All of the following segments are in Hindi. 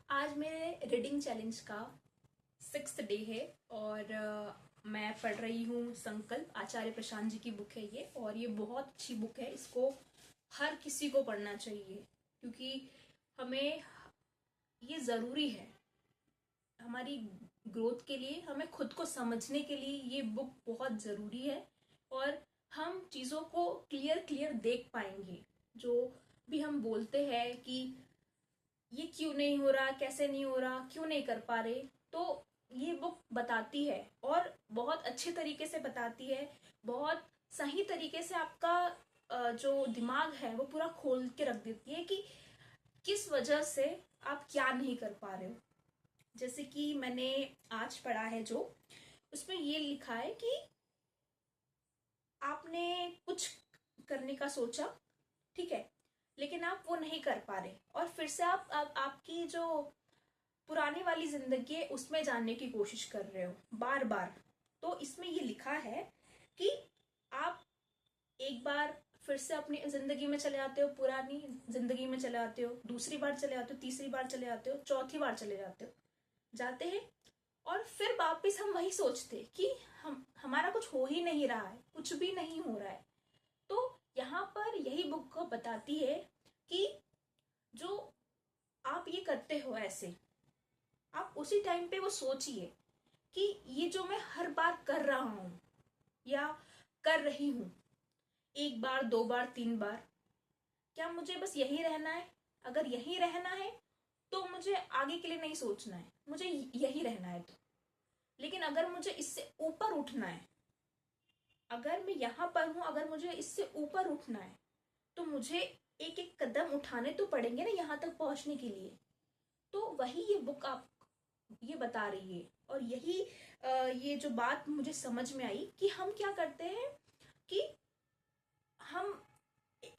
आज मेरे रीडिंग चैलेंज का 6th डे है और मैं पढ़ रही हूँ संकल्प। आचार्य प्रशांत जी की बुक है ये और ये बहुत अच्छी बुक है। इसको हर किसी को पढ़ना चाहिए क्योंकि हमें ये ज़रूरी है हमारी ग्रोथ के लिए, हमें खुद को समझने के लिए ये बुक बहुत ज़रूरी है। और हम चीज़ों को क्लियर देख पाएंगे। जो भी हम बोलते हैं कि ये क्यों नहीं हो रहा, कैसे नहीं हो रहा, क्यों नहीं कर पा रहे, तो ये बुक बताती है और बहुत अच्छे तरीके से बताती है। बहुत सही तरीके से आपका जो दिमाग है वो पूरा खोल के रख देती है कि किस वजह से आप क्या नहीं कर पा रहे हो। जैसे कि मैंने आज पढ़ा है जो, उसमें ये लिखा है कि आपने कुछ करने का सोचा, ठीक है, लेकिन आप वो नहीं कर पा रहे और फिर से आप आपकी जो पुरानी वाली जिंदगी है उसमें जाने की कोशिश कर रहे हो बार बार। तो इसमें ये लिखा है कि आप एक बार फिर से अपनी जिंदगी में चले आते हो, पुरानी जिंदगी में चले आते हो, दूसरी बार चले आते हो, तीसरी बार चले आते हो, चौथी बार चले जाते हैं और फिर वापिस हम वही सोचते कि हमारा कुछ हो ही नहीं रहा है, कुछ भी नहीं हो रहा है। तो यहाँ पर यही बुक को बताती है कि जो आप ये करते हो ऐसे, आप उसी टाइम पे वो सोचिए कि ये जो मैं हर बार कर रहा हूं या कर रही हूं, एक बार, दो बार, तीन बार, क्या मुझे बस यही रहना है? अगर यही रहना है तो मुझे आगे के लिए नहीं सोचना है, मुझे यही रहना है। तो लेकिन अगर मुझे इससे ऊपर उठना है, अगर मैं यहाँ पर हूं, अगर मुझे इससे ऊपर उठना है तो मुझे एक एक कदम उठाने तो पड़ेंगे ना यहाँ तक पहुंचने के लिए। तो वही ये बुक आप ये बता रही है। और यही ये जो बात मुझे समझ में आई कि हम क्या करते हैं कि हम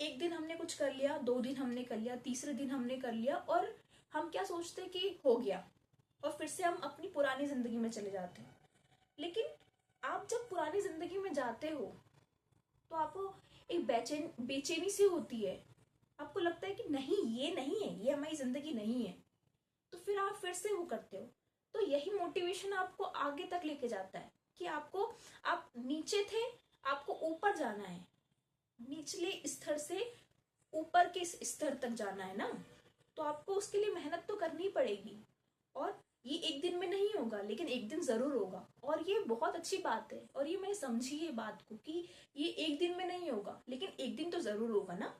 एक दिन हमने कुछ कर लिया, दो दिन हमने कर लिया, तीसरे दिन हमने कर लिया और हम क्या सोचते हैं कि हो गया और फिर से हम अपनी पुरानी जिंदगी में चले जाते हैं। लेकिन आप जब पुरानी जिंदगी में जाते हो तो आपको एक बेचैनी सी होती है। आपको लगता है कि नहीं, ये नहीं है, ये हमारी जिंदगी नहीं है। तो फिर आप फिर से वो करते हो। तो यही मोटिवेशन आपको आगे तक लेके जाता है कि आप नीचे थे, आपको ऊपर जाना है, निचले स्तर से ऊपर के स्तर तक जाना है ना। तो आपको उसके लिए मेहनत तो करनी पड़ेगी और ये एक दिन में नहीं होगा, लेकिन एक दिन जरूर होगा। और ये बहुत अच्छी बात है और ये मैं समझी ये बात को कि ये एक दिन में नहीं होगा, लेकिन एक दिन तो जरूर होगा ना।